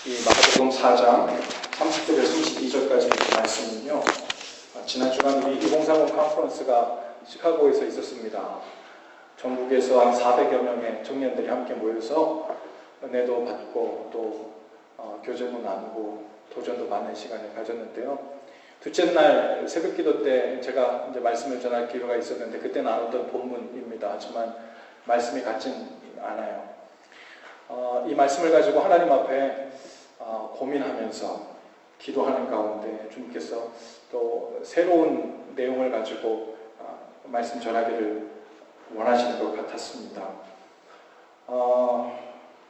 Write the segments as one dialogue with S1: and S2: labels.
S1: 이 마가복음 4장 30절에서 32절까지 말씀은요, 지난 주간 우리 2030 컨퍼런스가 시카고에서 있었습니다. 전국에서 한 400여 명의 청년들이 함께 모여서 은혜도 받고 또 교제도 나누고 도전도 받는 시간을 가졌는데요. 둘째 날 새벽 기도 때 제가 이제 말씀을 전할 기회가 있었는데 그때 나눴던 본문입니다. 하지만 말씀이 같진 않아요. 이 말씀을 가지고 하나님 앞에 고민하면서 기도하는 가운데 주님께서 또 새로운 내용을 가지고 말씀 전하기를 원하시는 것 같았습니다.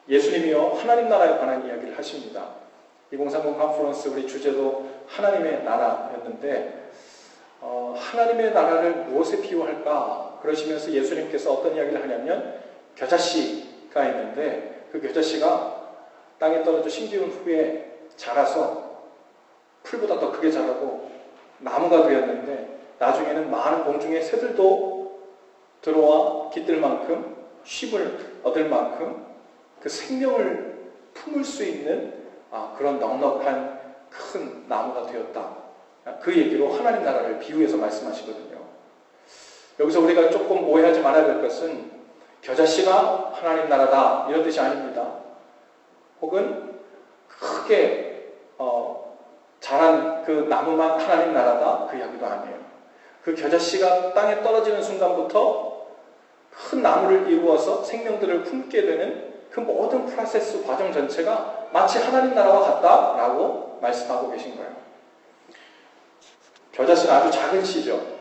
S1: 예수님이요 하나님 나라에 관한 이야기를 하십니다. 2030 컨퍼런스 우리 주제도 하나님의 나라였는데 하나님의 나라를 무엇에 비유할까? 그러시면서 예수님께서 어떤 이야기를 하냐면 겨자씨가 있는데 그 겨자씨가 땅에 떨어져 심기운 후에 자라서 풀보다 더 크게 자라고 나무가 되었는데 나중에는 많은 공중의 새들도 들어와 깃들 만큼 쉼을 얻을 만큼 그 생명을 품을 수 있는 그런 넉넉한 큰 나무가 되었다. 그 얘기로 하나님 나라를 비유해서 말씀하시거든요. 여기서 우리가 조금 오해하지 말아야 될 것은 겨자씨가 하나님 나라다 이런 뜻이 아닙니다. 혹은 크게 자란 그 나무만 하나님 나라다 그 이야기도 아니에요. 그 겨자씨가 땅에 떨어지는 순간부터 큰 나무를 이루어서 생명들을 품게 되는 그 모든 프로세스 과정 전체가 마치 하나님 나라와 같다라고 말씀하고 계신 거예요. 겨자씨는 아주 작은 씨죠.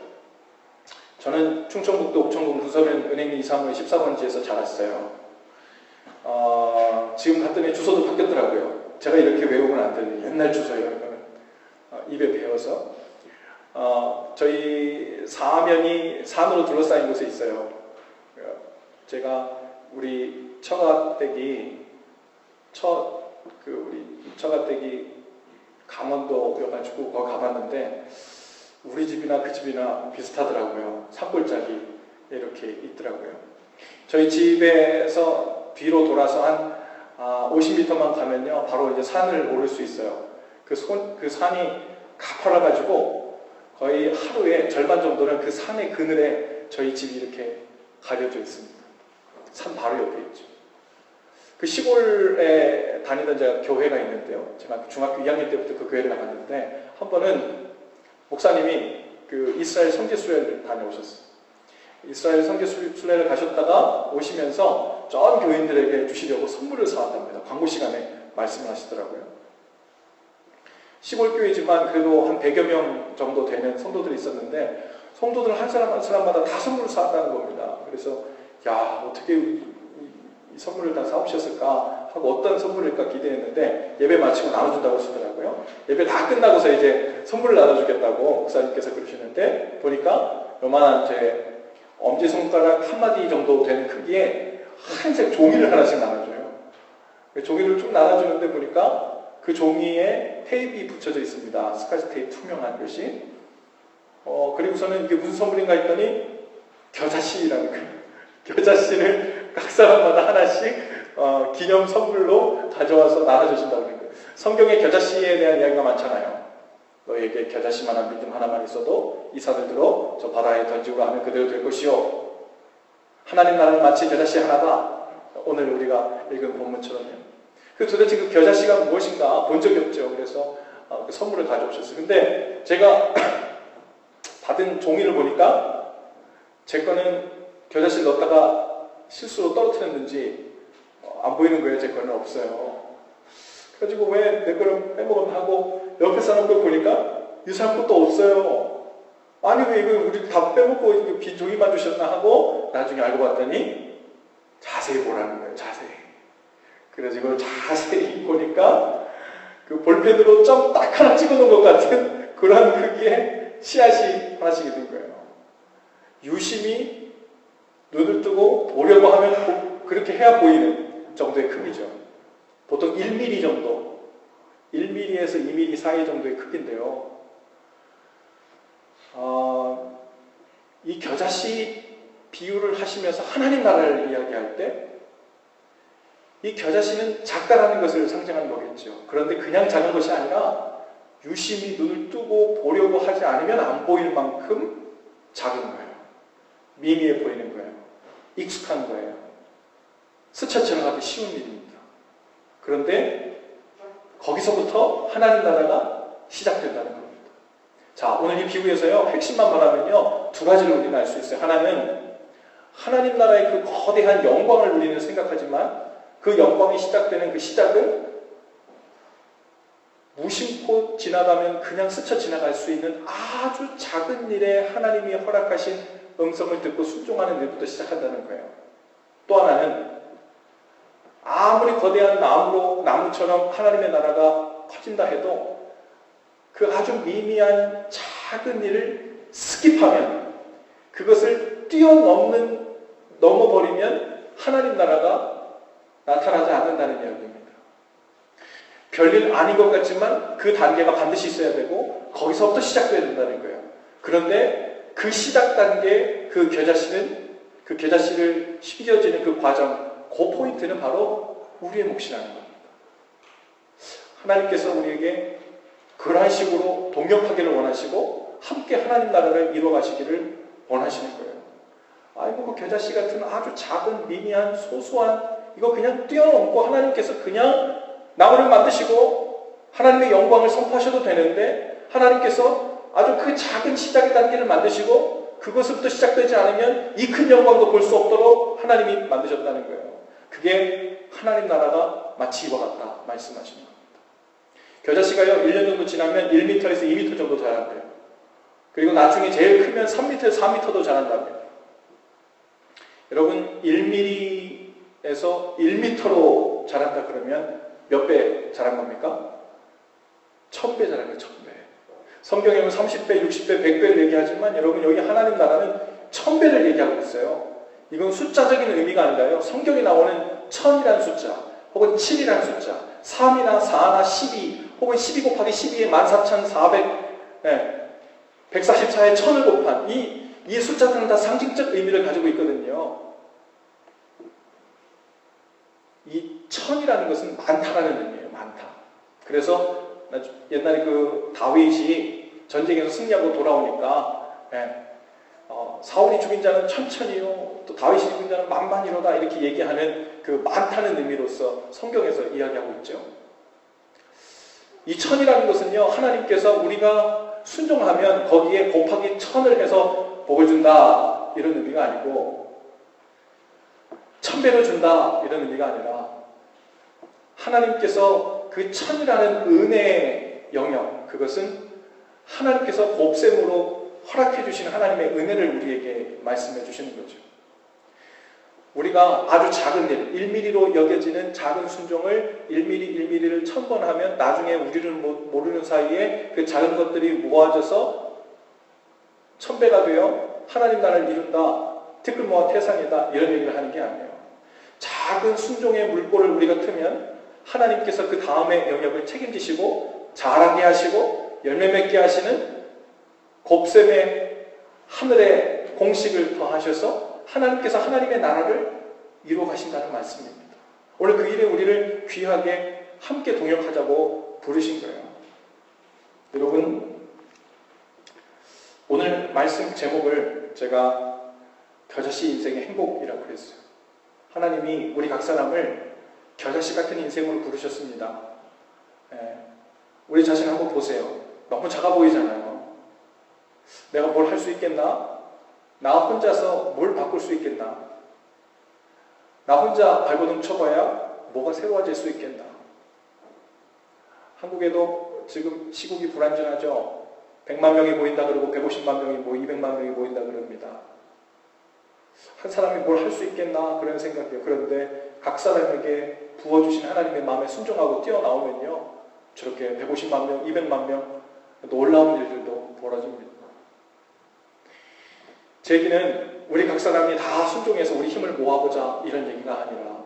S1: 저는 충청북도 옥천군 부서면 은행 235의 14번지에서 자랐어요. 지금 갔더니 주소도 바뀌었더라고요. 제가 이렇게 외우면 안 되는 옛날 주소예요. 입에 배워서. 저희 사면이 산으로 둘러싸인 곳에 있어요. 제가 우리 처가댁이 강원도여가지고 거기 가봤는데 우리 집이나 그 집이나 비슷하더라고요. 산골짜기 이렇게 있더라고요. 저희 집에서 뒤로 돌아서 한 50m만 가면요, 바로 이제 산을 오를 수 있어요. 그 산이 가파라가지고 거의 하루에 절반 정도는 그 산의 그늘에 저희 집이 이렇게 가려져 있습니다. 산 바로 옆에 있죠. 그 시골에 다니던 제가 교회가 있는데요. 제가 중학교 2학년 때부터 그 교회를 나갔는데 한 번은 목사님이 그 이스라엘 선교순례를 다녀오셨어요. 이스라엘 선교순례를 가셨다가 오시면서 전 교인들에게 주시려고 선물을 사왔답니다. 광고 시간에 말씀을 하시더라고요. 시골 교회지만 그래도 한 100여 명 정도 되는 성도들이 있었는데 성도들 한 사람 한 사람마다 다 선물을 사왔다는 겁니다. 그래서 야, 어떻게 이 선물을 다 사오셨을까 하고 어떤 선물일까 기대했는데 예배 마치고 나눠준다고 하시더라고요. 예배 다 끝나고서 이제 선물을 나눠주겠다고 목사님께서 그러시는데 보니까 요만한 제 엄지손가락 한마디 정도 되는 크기의 하얀색 종이를 하나씩 나눠줘요. 종이를 쭉 나눠주는데 보니까 그 종이에 테이프가 붙여져 있습니다. 스카치 테이프 투명한 것이. 그리고서는 이게 무슨 선물인가 했더니 겨자씨라는 거예요. 겨자씨를 각 사람마다 하나씩 기념 선물로 가져와서 나눠주신다고 그러는 거예요. 성경에 겨자씨에 대한 이야기가 많잖아요. 너에게 겨자씨만한 믿음 하나만 있어도 이삭을 들어 저 바다에 던지고 하면 그대로 될 것이요. 하나님 나라는 마치 겨자씨 하나다. 오늘 우리가 읽은 본문처럼요. 도대체 그 겨자씨가 무엇인가 본 적이 없죠. 그래서 그 선물을 가져오셨어요. 근데 제가 받은 종이를 보니까 제 거는 겨자씨를 넣었다가 실수로 떨어뜨렸는지 안 보이는 거예요. 제 거는 없어요. 그래가지고 왜 내 거를 빼먹었나 하고 옆에 사람 걸 보니까 이 사람 것도 없어요. 아니 왜 이거 우리 다 빼먹고 이거 빈 종이만 주셨나 하고 나중에 알고 봤더니 자세히 보라는 거예요. 자세히. 그래서 이걸 자세히 보니까 그 볼펜으로 점 딱 하나 찍어놓은 것 같은 그런 크기의 씨앗이 하나씩 있는 거예요. 유심히 눈을 뜨고 보려고 하면 그렇게 해야 보이는 정도의 크기죠. 보통 1mm 정도, 1mm에서 2mm 사이 정도의 크기인데요. 이 겨자씨 비유를 하시면서 하나님 나라를 이야기할 때 이 겨자씨는 작다라는 것을 상징하는 거겠죠. 그런데 그냥 작은 것이 아니라 유심히 눈을 뜨고 보려고 하지 않으면 안 보일 만큼 작은 거예요. 미미해 보이는 거예요. 익숙한 거예요. 스쳐 지나가기 쉬운 일입니다. 그런데 거기서부터 하나님 나라가 시작된다는 겁니다. 자, 오늘 이 비유에서요, 핵심만 말하면요, 두 가지를 우리는 알 수 있어요. 하나는 하나님 나라의 그 거대한 영광을 우리는 생각하지만 그 영광이 시작되는 그 시작은 무심코 지나가면 그냥 스쳐 지나갈 수 있는 아주 작은 일에 하나님이 허락하신 음성을 듣고 순종하는 일부터 시작한다는 거예요. 또 하나는 아무리 거대한 나무처럼 하나님의 나라가 커진다 해도 그 아주 미미한 작은 일을 스킵하면, 그것을 넘어버리면 하나님 나라가 나타나지 않는다는 이야기입니다. 별일 아닌 것 같지만 그 단계가 반드시 있어야 되고 거기서부터 시작돼야 된다는 거예요. 그런데 그 시작 단계, 그 겨자씨를 심겨지는 그 과정, 그 포인트는 바로 우리의 몫이라는 겁니다. 하나님께서 우리에게 그러한 식으로 동역하기를 원하시고 함께 하나님 나라를 이루어가시기를 원하시는 거예요. 아이고, 그 겨자씨 같은 아주 작은 미미한 소소한 이거 그냥 뛰어넘고 하나님께서 그냥 나무를 만드시고 하나님의 영광을 선포하셔도 되는데, 하나님께서 아주 그 작은 시작의 단계를 만드시고 그것부터 시작되지 않으면 이 큰 영광도 볼 수 없도록 하나님이 만드셨다는 거예요. 그게 하나님 나라가 마치 이와 같다 말씀하시는 겁니다. 겨자씨가요, 1년 정도 지나면 1m에서 2m 정도 자란대요. 그리고 나중에 제일 크면 3m에서 4m도 자란답니다. 여러분, 1mm에서 1m로 자란다 그러면 몇 배 자란 겁니까? 1000배 자란 거예요. 1000배. 성경에는 30배, 60배, 100배를 얘기하지만 여러분, 여기 하나님 나라는 1000배를 얘기하고 있어요. 이건 숫자적인 의미가 아니라요, 성경에 나오는 1000이라는 숫자, 혹은 7이라는 숫자, 3이나 4나 12, 혹은 12 곱하기 12에 14,400, 144에 1000을 곱한 이 숫자들은 다 상징적 의미를 가지고 있거든요. 이 1000이라는 것은 많다라는 의미예요. 많다. 그래서 옛날에 그 다윗이 전쟁에서 승리하고 돌아오니까 사울이 죽인 자는 1000이요, 또 다윗이 죽인 자는 만만이로다, 이렇게 얘기하는 그 많다는 의미로서 성경에서 이야기하고 있죠. 이 1000이라는 것은요, 하나님께서 우리가 순종하면 거기에 곱하기 1000을 해서 복을 준다 이런 의미가 아니고, 1000배를 준다 이런 의미가 아니라, 하나님께서 그 1000이라는 은혜의 영역, 그것은 하나님께서 곱셈으로 허락해 주신 하나님의 은혜를 우리에게 말씀해 주시는 거죠. 우리가 아주 작은 일, 1mm로 여겨지는 작은 순종을 1mm, 1mm를 1000번 하면 나중에 우리를 모르는 사이에 그 작은 것들이 모아져서 1000배가 되어 하나님 나라를 이룬다, 티끌 모아 태산이다, 이런 얘기를 하는 게 아니에요. 작은 순종의 물꼬를 우리가 트면 하나님께서 그 다음의 영역을 책임지시고 자라게 하시고 열매 맺게 하시는 곱셈의 하늘의 공식을 더하셔서 하나님께서 하나님의 나라를 이루어 가신다는 말씀입니다. 오늘 그 일에 우리를 귀하게 함께 동역하자고 부르신 거예요. 여러분, 오늘 말씀 제목을 제가 겨자씨 인생의 행복이라고 그랬어요. 하나님이 우리 각 사람을 겨자씨 같은 인생으로 부르셨습니다. 우리 자신 한번 보세요. 너무 작아 보이잖아요. 내가 뭘 할 수 있겠나? 나 혼자서 뭘 바꿀 수 있겠나? 나 혼자 발버둥 쳐봐야 뭐가 새로워질 수 있겠나? 한국에도 지금 시국이 불안전하죠. 100만 명이 모인다 그러고 150만 명이 200만 명이 모인다 그럽니다. 한 사람이 뭘 할 수 있겠나 그런 생각이에요. 그런데 각 사람에게 부어주신 하나님의 마음에 순종하고 뛰어나오면요, 저렇게 150만 명, 200만 명 놀라운 일들도 벌어집니다. 제 얘기는 우리 각 사람이 다 순종해서 우리 힘을 모아보자 이런 얘기가 아니라,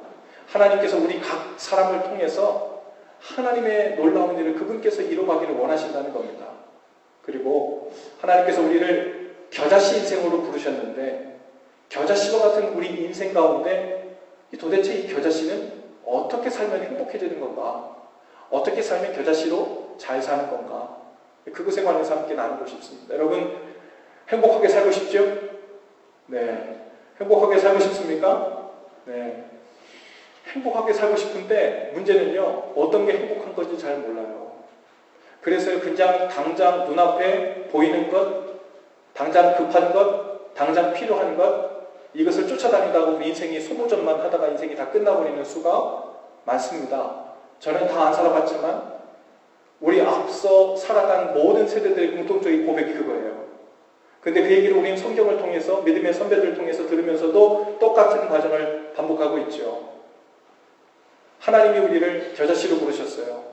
S1: 하나님께서 우리 각 사람을 통해서 하나님의 놀라운 일을 그분께서 이루어가기를 원하신다는 겁니다. 그리고 하나님께서 우리를 겨자씨 인생으로 부르셨는데, 겨자씨와 같은 우리 인생 가운데 도대체 이 겨자씨는 어떻게 살면 행복해지는 건가? 어떻게 살면 겨자씨로 잘 사는 건가? 그것에 관해서 함께 나누고 싶습니다. 여러분, 행복하게 살고 싶죠? 네. 행복하게 살고 싶습니까? 네. 행복하게 살고 싶은데 문제는요, 어떤 게 행복한 건지 잘 몰라요. 그래서 그냥 당장 눈앞에 보이는 것, 당장 급한 것, 당장 필요한 것, 이것을 쫓아다니다가 우리 인생이 소모전만 하다가 인생이 다 끝나버리는 수가 많습니다. 저는 다 안 살아봤지만 우리 앞서 살아간 모든 세대들의 공통적인 고백이 그거예요. 근데 그 얘기를 우리는 성경을 통해서, 믿음의 선배들을 통해서 들으면서도 똑같은 과정을 반복하고 있죠. 하나님이 우리를 겨자씨로 부르셨어요.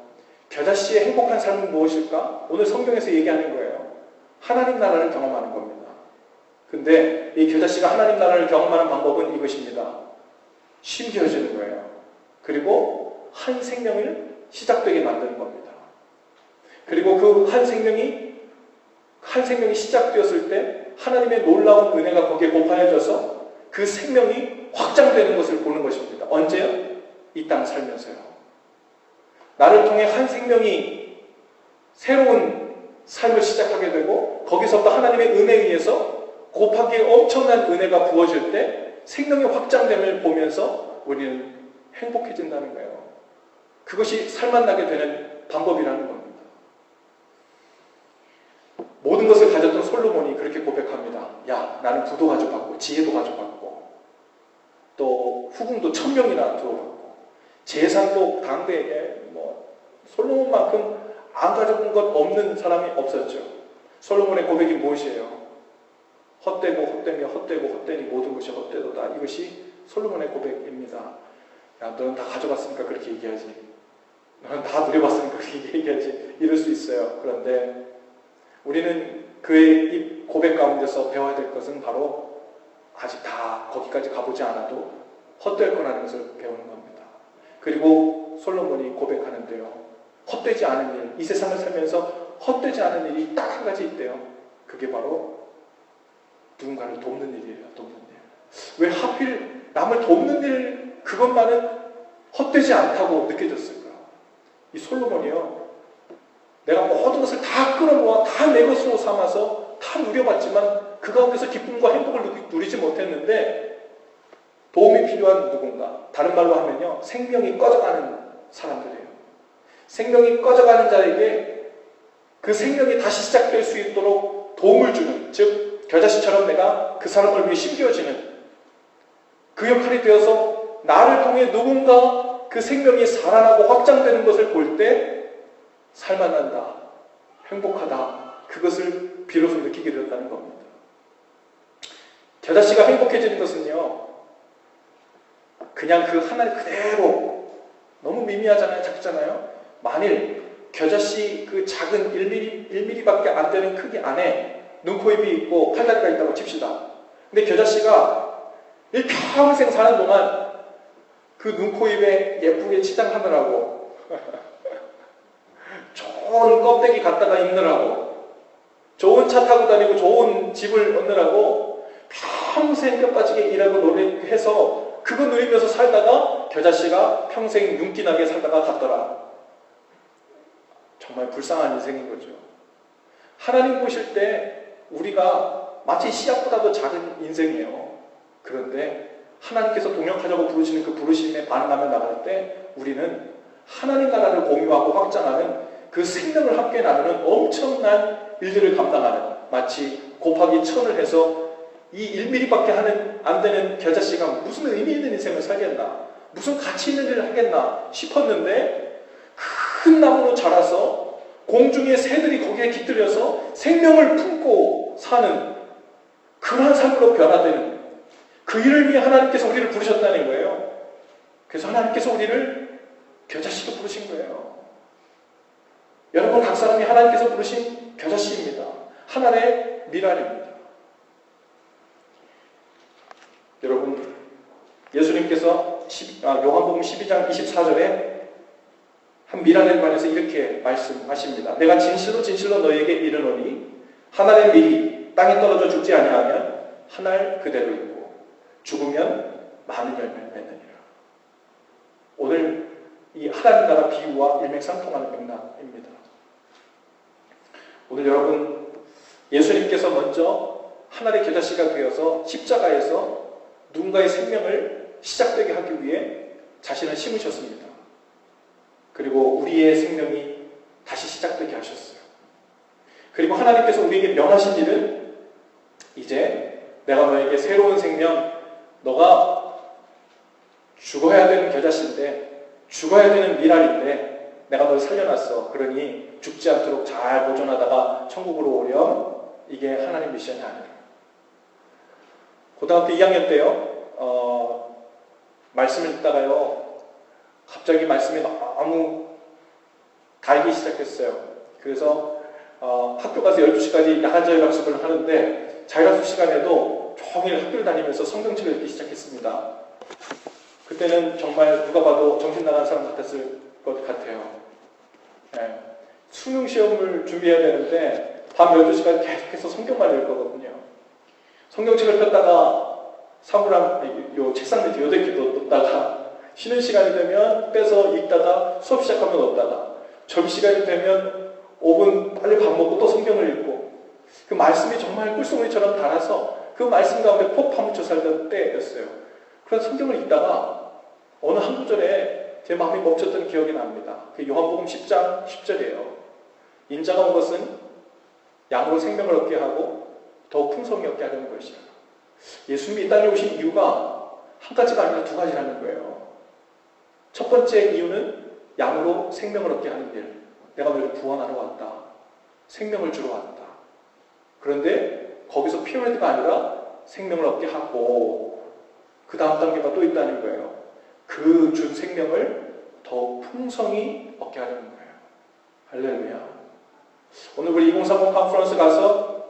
S1: 겨자씨의 행복한 삶은 무엇일까? 오늘 성경에서 얘기하는 거예요. 하나님 나라를 경험하는 겁니다. 근데 이 겨자씨가 하나님 나라를 경험하는 방법은 이것입니다. 심겨지는 거예요. 그리고 한 생명을 시작되게 만드는 겁니다. 그리고 그 한 생명이 시작되었을 때 하나님의 놀라운 은혜가 거기에 곱하여져서 그 생명이 확장되는 것을 보는 것입니다. 언제요? 이 땅 살면서요. 나를 통해 한 생명이 새로운 삶을 시작하게 되고 거기서부터 하나님의 은혜에 의해서 곱하기 엄청난 은혜가 부어질 때 생명의 확장됨을 보면서 우리는 행복해진다는 거예요. 그것이 살만나게 되는 방법이라는 겁니다. 모든 것을 가졌던 솔로몬이 그렇게 고백합니다. 야, 나는 부도 가져갔고 지혜도 가져갔고 또 후궁도 1000명이나 들어갔고 재산도 당대에 솔로몬만큼 안 가져본 것 없는 사람이 없었죠. 솔로몬의 고백이 무엇이에요? 헛되고 헛되며 헛되고 헛되니 모든 것이 헛되도다. 이것이 솔로몬의 고백입니다. 야, 너는 다 가져갔으니까 그렇게 얘기하지. 너는 다 누려봤으니까 그렇게 얘기하지. 이럴 수 있어요. 그런데 우리는 그의 이 고백 가운데서 배워야 될 것은 바로 아직 다 거기까지 가보지 않아도 헛될 거라는 것을 배우는 겁니다. 그리고 솔로몬이 고백하는데요. 헛되지 않은 일, 이 세상을 살면서 헛되지 않은 일이 딱 한 가지 있대요. 그게 바로 누군가를 돕는 일이에요. 돕는 일. 왜 하필 남을 돕는 일 그것만은 헛되지 않다고 느껴졌을까? 이 솔로몬이요. 내가 모든 것을 다 끌어모아 다 내 것으로 삼아서 다 누려봤지만 그 가운데서 기쁨과 행복을 누리지 못했는데 도움이 필요한 누군가, 다른 말로 하면요, 생명이 꺼져가는 사람들이에요. 생명이 꺼져가는 자에게 그 생명이 다시 시작될 수 있도록 도움을 주는, 즉 겨자씨처럼 내가 그 사람을 위해 심겨지는 그 역할이 되어서 나를 통해 누군가 그 생명이 살아나고 확장되는 것을 볼 때 살만한다, 행복하다, 그것을 비로소 느끼게 되었다는 겁니다. 겨자씨가 행복해지는 것은요, 그냥 그 하나 그대로, 너무 미미하잖아요, 작잖아요. 만일 겨자씨 그 작은 1mm밖에 안 되는 크기 안에 눈, 코, 입이 있고 팔다리가 있다고 칩시다. 근데 겨자씨가 평생 사는 동안 그 눈, 코, 입에 예쁘게 치장하느라고 좋은 껍데기 갖다가 입느라고 좋은 차 타고 다니고 좋은 집을 얻느라고 평생 뼈빠지게 일하고 노력해서 그거 누리면서 살다가 겨자씨가 평생 윤기나게 살다가 갔더라. 정말 불쌍한 인생인 거죠. 하나님 보실 때 우리가 마치 씨앗보다도 작은 인생이에요. 그런데 하나님께서 동역하자고 부르시는 그 부르심에 반응하며 나갈 때 우리는 하나님 나라를 공유하고 확장하는 그 생명을 함께 나누는 엄청난 일들을 감당하는, 마치 곱하기 1000을 해서 이 1mm밖에 안 되는 겨자씨가 무슨 의미 있는 인생을 살겠나, 무슨 가치 있는 일을 하겠나 싶었는데 큰 나무로 자라서 공중의 새들이 거기에 깃들여서 생명을 품고 사는 그러한 삶으로 변화되는 그 일을 위해 하나님께서 우리를 부르셨다는 거예요. 그래서 하나님께서 우리를 겨자씨로 부르신 거예요. 여러분 각 사람이 하나님께서 부르신 겨자씨입니다. 하나님의 미랄입니다. 여러분, 예수님께서 요한복음 12장 24절에 한 미랄에 관해서 이렇게 말씀하십니다. 내가 진실로 진실로 너희에게 이르노니 하나의 밀이 땅에 떨어져 죽지 아니하면 한 알 그대로 있고 죽으면 많은 열매를 맺느니라. 오늘 이 하나님 나라 비유와 일맥상통하는 맥락입니다. 오늘 여러분, 예수님께서 먼저 하나님의 겨자씨가 되어서 십자가에서 누군가의 생명을 시작되게 하기 위해 자신을 심으셨습니다. 그리고 우리의 생명이 다시 시작되게 하셨어요. 그리고 하나님께서 우리에게 명하신 일은 이제 내가 너에게 새로운 생명, 너가 죽어야 되는 겨자씨인데, 죽어야 되는 미랄인데 내가 널 살려놨어. 그러니 죽지 않도록 잘 보존하다가 천국으로 오렴. 이게 하나님 미션이 아니에요. 고등학교 2학년 때요, 말씀을 듣다가요, 갑자기 말씀이 너무 달기 시작했어요. 그래서 학교 가서 12시까지 야간 자율학습을 하는데 자율학습 시간에도 종일 학교를 다니면서 성경책을 읽기 시작했습니다. 그때는 정말 누가 봐도 정신 나간 사람 같았을 것 같아요. 네. 수능 시험을 준비해야 되는데 밤 12시까지 계속해서 성경만 읽거든요. 성경책을 폈다가 사물함, 요 책상 밑에 8개 놓다가 쉬는 시간이 되면 빼서 읽다가 수업 시작하면 놓다가 점심시간이 되면 5분 빨리 밥 먹고 또 성경을 읽고, 그 말씀이 정말 꿀송이처럼 달아서 그 말씀 가운데 폭 파묻혀 살던 때였어요. 그런 성경을 읽다가 어느 한 구절에 제 마음이 멈췄던 기억이 납니다. 그 요한복음 10장 10절이에요. 인자가 온 것은 양으로 생명을 얻게 하고 더 풍성히 얻게 하려는 것이야. 예수님이 이 땅에 오신 이유가 한 가지가 아니라 두 가지라는 거예요. 첫 번째 이유는 양으로 생명을 얻게 하는 일. 내가 너를 구원하러 왔다. 생명을 주러 왔다. 그런데 거기서 피어나드가 아니라 생명을 얻게 하고 그 다음 단계가 또 있다는 거예요. 그 준 생명을 더 풍성히 얻게 하려는 거예요. 할렐루야. 오늘 우리 2030 컨퍼런스 가서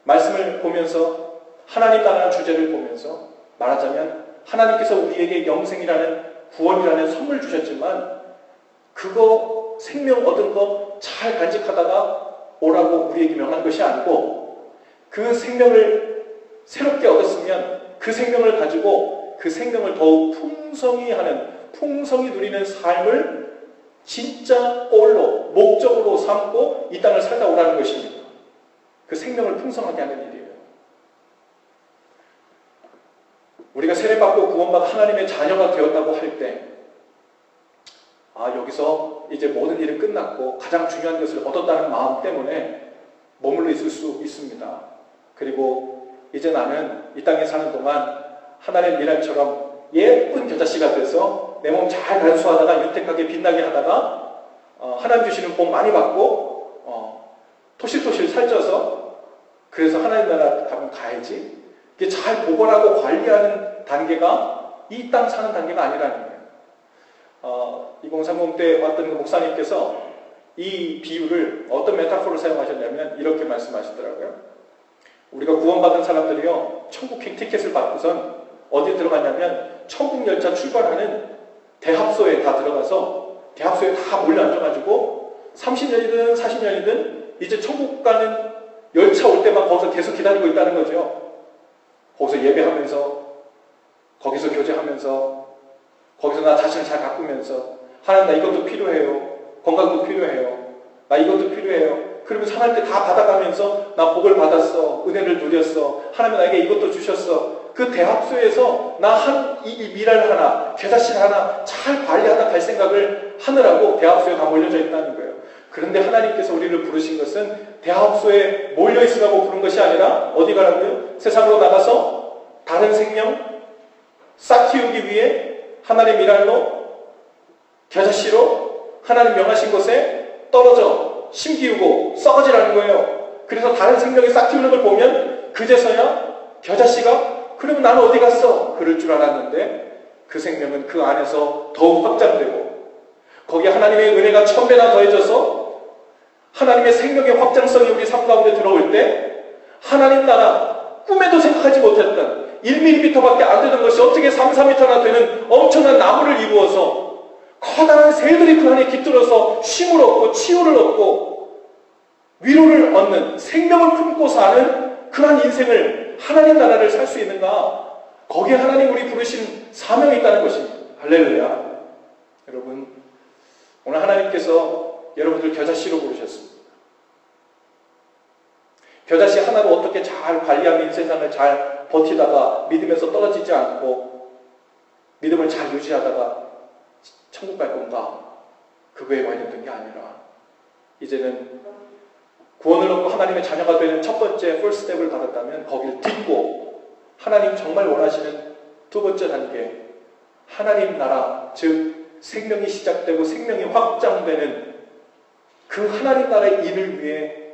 S1: 말씀을 보면서 하나님 나라는 주제를 보면서 말하자면 하나님께서 우리에게 영생이라는 구원이라는 선물 주셨지만 그거 생명 얻은 거 잘 간직하다가 오라고 우리에게 명한 것이 아니고 그 생명을 새롭게 얻었으면 그 생명을 가지고 그 생명을 더욱 풍성히 하는, 풍성히 누리는 삶을 진짜 꼴로 목적으로 삼고 이 땅을 살다 오라는 것입니다. 그 생명을 풍성하게 하는 일이에요. 우리가 세례받고 구원받아 하나님의 자녀가 되었다고 할 때 여기서 이제 모든 일은 끝났고 가장 중요한 것을 얻었다는 마음 때문에 머물러 있을 수 있습니다. 그리고 이제 나는 이 땅에 사는 동안 하나님의 미랄처럼 예쁜 겨자씨가 돼서 내 몸 잘 간수하다가 윤택하게 빛나게 하다가 하나님 주시는 복 많이 받고 토실토실 살쪄서 그래서 하나님 나라 가면 가야지. 이게 잘 보관하고 관리하는 단계가 이 땅 사는 단계가 아니라는 거예요. 2030 때 왔던 그 목사님께서 이 비유를 어떤 메타포를 사용하셨냐면 이렇게 말씀하시더라고요. 우리가 구원받은 사람들이요, 천국 티켓을 받고선 어디에 들어갔냐면 천국 열차 출발하는 대합소에 다 들어가서 대합소에 다 몰려 앉아가지고 30년이든 40년이든 이제 천국 가는 열차 올 때만 거기서 계속 기다리고 있다는 거죠. 거기서 예배하면서, 거기서 교제하면서, 거기서 나 자신을 잘 가꾸면서 하나님 나 이것도 필요해요. 건강도 필요해요. 나 이것도 필요해요. 그리고 상할 때 다 받아가면서 나 복을 받았어. 은혜를 누렸어. 하나님 나에게 이것도 주셨어. 그 대합소에서 나 이 미랄 하나, 겨자씨 하나 잘 관리하다 갈 생각을 하느라고 대합소에 다 몰려져 있다는 거예요. 그런데 하나님께서 우리를 부르신 것은 대합소에 몰려있으라고 부른 것이 아니라 어디 가라고요? 세상으로 나가서 다른 생명 싹 키우기 위해 하나님의 미랄로 겨자씨로 하나님 명하신 곳에 떨어져 심기우고 썩어지라는 거예요. 그래서 다른 생명이 싹 키우는 걸 보면 그제서야 겨자씨가 그러면 나는 어디 갔어? 그럴 줄 알았는데 그 생명은 그 안에서 더욱 확장되고 거기에 하나님의 은혜가 1000배나 더해져서 하나님의 생명의 확장성이 우리 삶 가운데 들어올 때 하나님 나라 꿈에도 생각하지 못했던 1mm밖에 안 되는 것이 어떻게 3, 4m나 되는 엄청난 나무를 이루어서 커다란 새들이 그 안에 깃들어서 쉼을 얻고 치유를 얻고 위로를 얻는 생명을 품고 사는 그러한 인생을 하나님 나라를 살 수 있는가? 거기에 하나님 우리 부르신 사명이 있다는 것입니다. 할렐루야. 여러분, 오늘 하나님께서 여러분들 겨자씨로 부르셨습니다. 겨자씨 하나로 어떻게 잘 관리하면 이 세상을 잘 버티다가 믿음에서 떨어지지 않고 믿음을 잘 유지하다가 천국 갈 건가? 그거에 관련된 게 아니라 이제는 구원을 얻고 하나님의 자녀가 되는 첫 번째 first step을 받았다면 거기를 딛고 하나님 정말 원하시는 두 번째 단계, 하나님 나라, 즉 생명이 시작되고 생명이 확장되는 그 하나님 나라의 일을 위해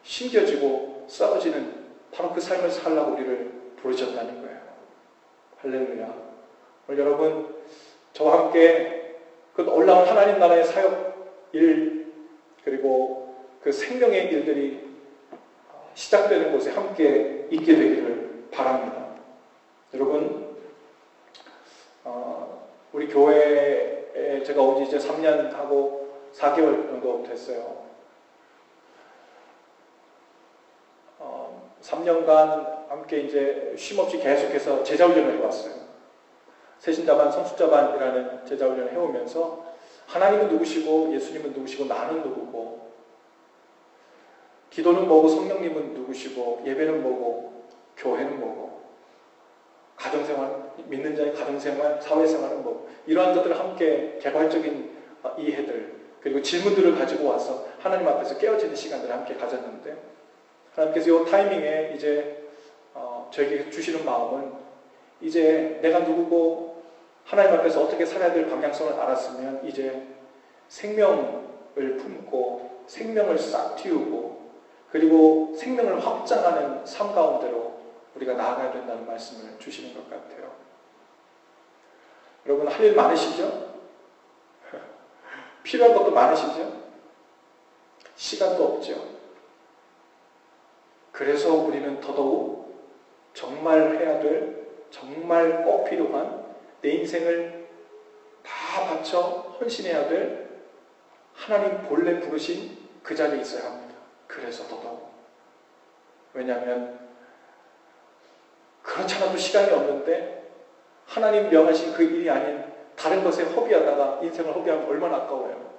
S1: 심겨지고 싸워지는 바로 그 삶을 살라고 우리를 부르셨다는 거예요. 할렐루야. 오늘 여러분, 저와 함께 그 놀라운 하나님 나라의 사역 일, 그리고 그 생명의 일들이 시작되는 곳에 함께 있게 되기를 바랍니다. 여러분, 우리 교회에 제가 온 지 이제 3년 하고 4개월 정도 됐어요. 3년간 함께 이제 쉼없이 계속해서 제자훈련을 해왔어요. 새신자반, 성숙자반이라는 제자훈련을 해오면서 하나님은 누구시고 예수님은 누구시고 나는 누구고 기도는 뭐고 성령님은 누구시고 예배는 뭐고 교회는 뭐고 가정생활, 믿는 자의 가정생활, 사회생활은 뭐고 이러한 것들을 함께 개괄적인 이해들 그리고 질문들을 가지고 와서 하나님 앞에서 깨어지는 시간들을 함께 가졌는데 하나님께서 이 타이밍에 이제 저에게 주시는 마음은 이제 내가 누구고 하나님 앞에서 어떻게 살아야 될 방향성을 알았으면 이제 생명을 품고 생명을 싹 틔우고 그리고 생명을 확장하는 삶 가운데로 우리가 나아가야 된다는 말씀을 주시는 것 같아요. 여러분 할 일 많으시죠? 필요한 것도 많으시죠? 시간도 없죠? 그래서 우리는 더더욱 정말 해야 될, 정말 꼭 필요한 내 인생을 다 바쳐 헌신해야 될 하나님 본래 부르신 그 자리에 있어야 합니다. 그래서 더더욱. 왜냐하면 그렇잖아도 시간이 없는데 하나님 명하신 그 일이 아닌 다른 것에 허비하다가 인생을 허비하면 얼마나 아까워요.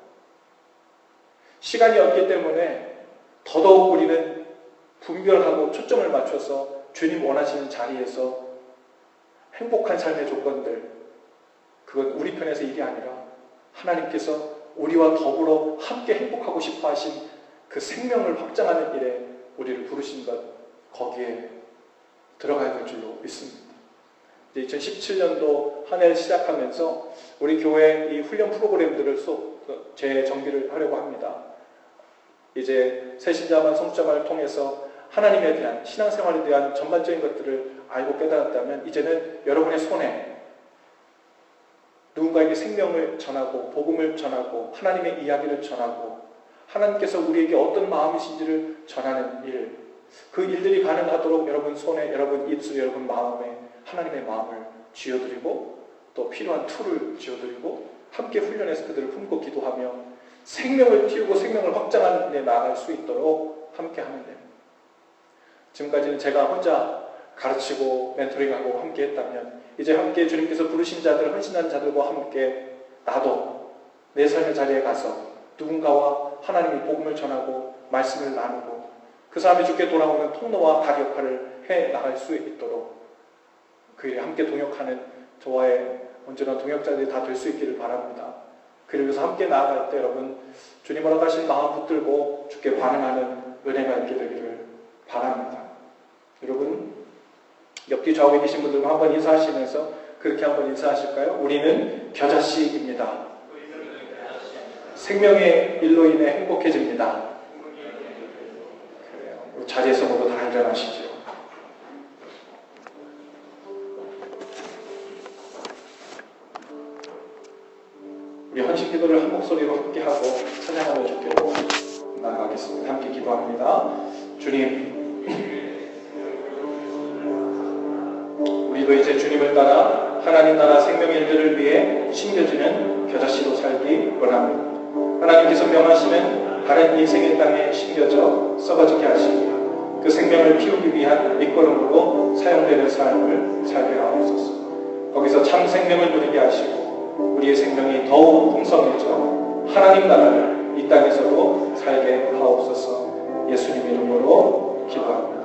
S1: 시간이 없기 때문에 더더욱 우리는 분별하고 초점을 맞춰서 주님 원하시는 자리에서 행복한 삶의 조건들, 그건 우리 편에서 일이 아니라 하나님께서 우리와 더불어 함께 행복하고 싶어 하신 그 생명을 확장하는 일에 우리를 부르신 것, 거기에 들어가야 될 줄로 믿습니다. 이제 2017년도 한 해를 시작하면서 우리 교회 이 훈련 프로그램들을 재정비를 하려고 합니다. 이제 새신자만 성숙자만을 통해서 하나님에 대한 신앙생활에 대한 전반적인 것들을 알고 깨달았다면 이제는 여러분의 손에 누군가에게 생명을 전하고 복음을 전하고 하나님의 이야기를 전하고 하나님께서 우리에게 어떤 마음이신지를 전하는 일, 그 일들이 가능하도록 여러분 손에, 여러분 입술, 여러분 마음에 하나님의 마음을 쥐어드리고 또 필요한 툴을 쥐어드리고 함께 훈련해서 그들을 품고 기도하며 생명을 틔우고 생명을 확장하는 데 나아갈 수 있도록 함께 하면 됩니다. 지금까지는 제가 혼자 가르치고 멘토링하고 함께 했다면 이제 함께 주님께서 부르신 자들, 헌신한 자들과 함께 나도 내 삶의 자리에 가서 누군가와 하나님의 복음을 전하고 말씀을 나누고 그 사람이 주께 돌아오는 통로와 달 역할을 해 나갈 수 있도록 그 일에 함께 동역하는 저와의 언제나 동역자들이 다 될 수 있기를 바랍니다. 그러면서 함께 나아갈 때 여러분 주님 허락하신 마음 붙들고 주께 반응하는 은혜가 있게 되기를 바랍니다. 여러분 옆뒤 좌우에 계신 분들과 한번 인사하시면서 그렇게 한번 인사하실까요? 우리는 겨자씨입니다. 생명의 일로 인해 행복해집니다. 그래요. 우리 자리에서 모두 다 일어나시죠. 우리 헌신 기도를 한 목소리로 함께 하고 찬양하며 주께로 나아가겠습니다. 함께 기도합니다. 주님, 우리도 이제 주님을 따라 하나님 나라 생명의 일들을 위해 심겨지는 겨자씨로 살기 원합니다. 하나님께서 명하시는 다른 인생의 땅에 심겨져 썩어지게 하시고 그 생명을 키우기 위한 밑거름으로 사용되는 삶을 살게 하옵소서. 거기서 참 생명을 누리게 하시고 우리의 생명이 더욱 풍성해져 하나님 나라를 이 땅에서도 살게 하옵소서. 예수님 이름으로 기도합니다.